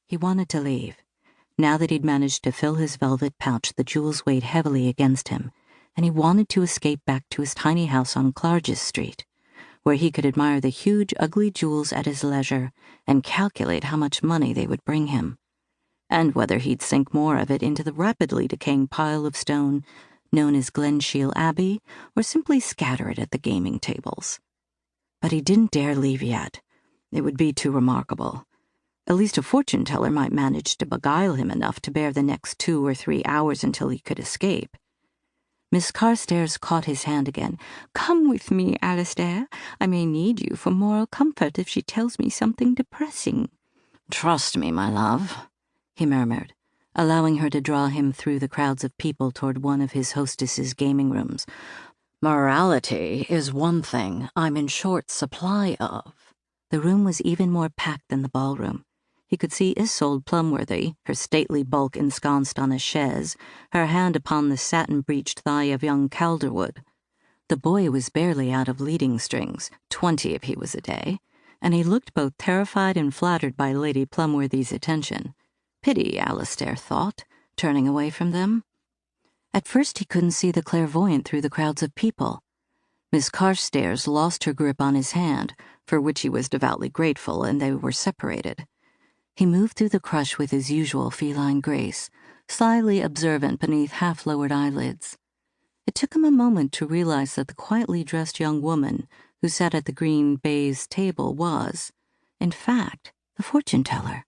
He wanted to leave. Now that he'd managed to fill his velvet pouch, the jewels weighed heavily against him, and he wanted to escape back to his tiny house on Clarges Street, where he could admire the huge, ugly jewels at his leisure and calculate how much money they would bring him, and whether he'd sink more of it into the rapidly decaying pile of stone known as Glenshiel Abbey, or simply scatter it at the gaming tables. But he didn't dare leave yet. It would be too remarkable. At least a fortune-teller might manage to beguile him enough to bear the next 2 or 3 hours until he could escape. Miss Carstairs caught his hand again. "Come with me, Alistair. I may need you for moral comfort if she tells me something depressing." "Trust me, my love," he murmured, allowing her to draw him through the crowds of people toward one of his hostess's gaming rooms. "Morality is one thing I'm in short supply of." The room was even more packed than the ballroom. He could see Isolde Plumworthy, her stately bulk ensconced on a chaise, her hand upon the satin-breeched thigh of young Calderwood. The boy was barely out of leading strings, 20 if he was a day, and he looked both terrified and flattered by Lady Plumworthy's attention. Pity, Alistair thought, turning away from them. At first he couldn't see the clairvoyant through the crowds of people. Miss Carstairs lost her grip on his hand, for which he was devoutly grateful, and they were separated. He moved through the crush with his usual feline grace, slyly observant beneath half-lowered eyelids. It took him a moment to realize that the quietly dressed young woman who sat at the green baize table was, in fact, the fortune-teller.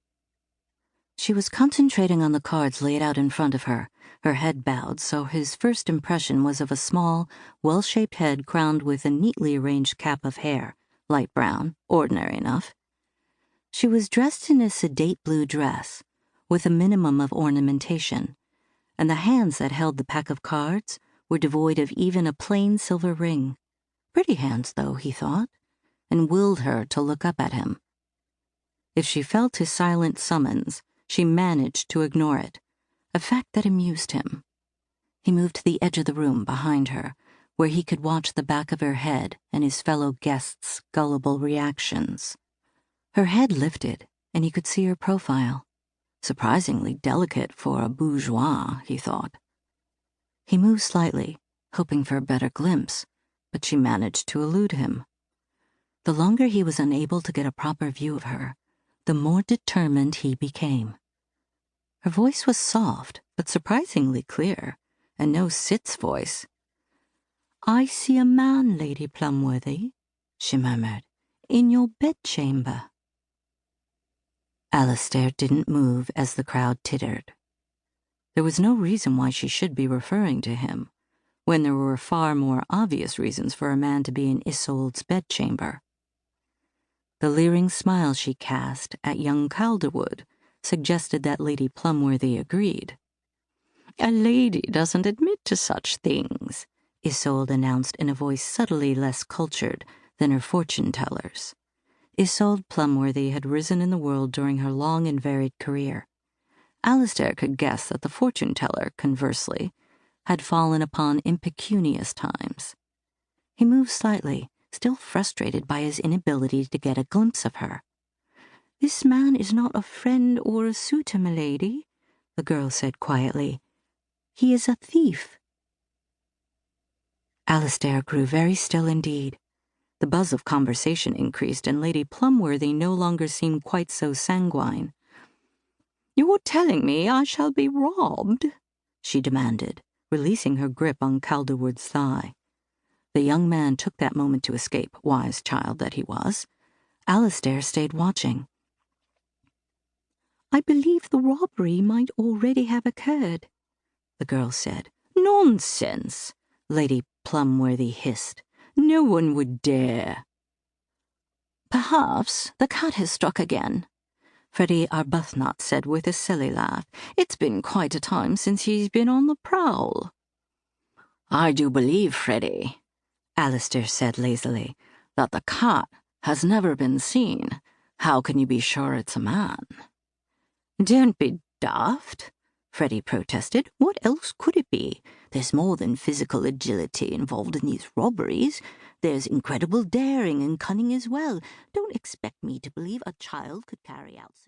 She was concentrating on the cards laid out in front of her, her head bowed, so his first impression was of a small, well-shaped head crowned with a neatly arranged cap of hair, light brown, ordinary enough. She was dressed in a sedate blue dress, with a minimum of ornamentation, and the hands that held the pack of cards were devoid of even a plain silver ring. Pretty hands, though, he thought, and willed her to look up at him. If she felt his silent summons, she managed to ignore it, a fact that amused him. He moved to the edge of the room behind her, where he could watch the back of her head and his fellow guests' gullible reactions. Her head lifted, and he could see her profile. Surprisingly delicate for a bourgeois, he thought. He moved slightly, hoping for a better glimpse, but she managed to elude him. The longer he was unable to get a proper view of her, the more determined he became. Her voice was soft, but surprisingly clear, and no Sit's voice. "I see a man, Lady Plumworthy," she murmured, "in your bedchamber." Alistair didn't move as the crowd tittered. There was no reason why she should be referring to him, when there were far more obvious reasons for a man to be in Isolde's bedchamber. The leering smile she cast at young Calderwood suggested that Lady Plumworthy agreed. "A lady doesn't admit to such things," Isolde announced in a voice subtly less cultured than her fortune-teller's. Isolde Plumworthy had risen in the world during her long and varied career. Alistair could guess that the fortune-teller, conversely, had fallen upon impecunious times. He moved slightly, still frustrated by his inability to get a glimpse of her. "This man is not a friend or a suitor, milady," the girl said quietly. "He is a thief." Alistair grew very still indeed. The buzz of conversation increased, and Lady Plumworthy no longer seemed quite so sanguine. "You're telling me I shall be robbed?" she demanded, releasing her grip on Calderwood's thigh. The young man took that moment to escape, wise child that he was. Alistair stayed watching. "I believe the robbery might already have occurred," the girl said. "Nonsense," Lady Plumworthy hissed. "No one would dare." "Perhaps the cat has struck again," Freddie Arbuthnot said with a silly laugh. "It's been quite a time since he's been on the prowl." "I do believe, Freddie," Alistair said lazily, "that the cat has never been seen. How can you be sure it's a man?" "Don't be daft," Freddie protested. "What else could it be? There's more than physical agility involved in these robberies. There's incredible daring and cunning as well. Don't expect me to believe a child could carry out such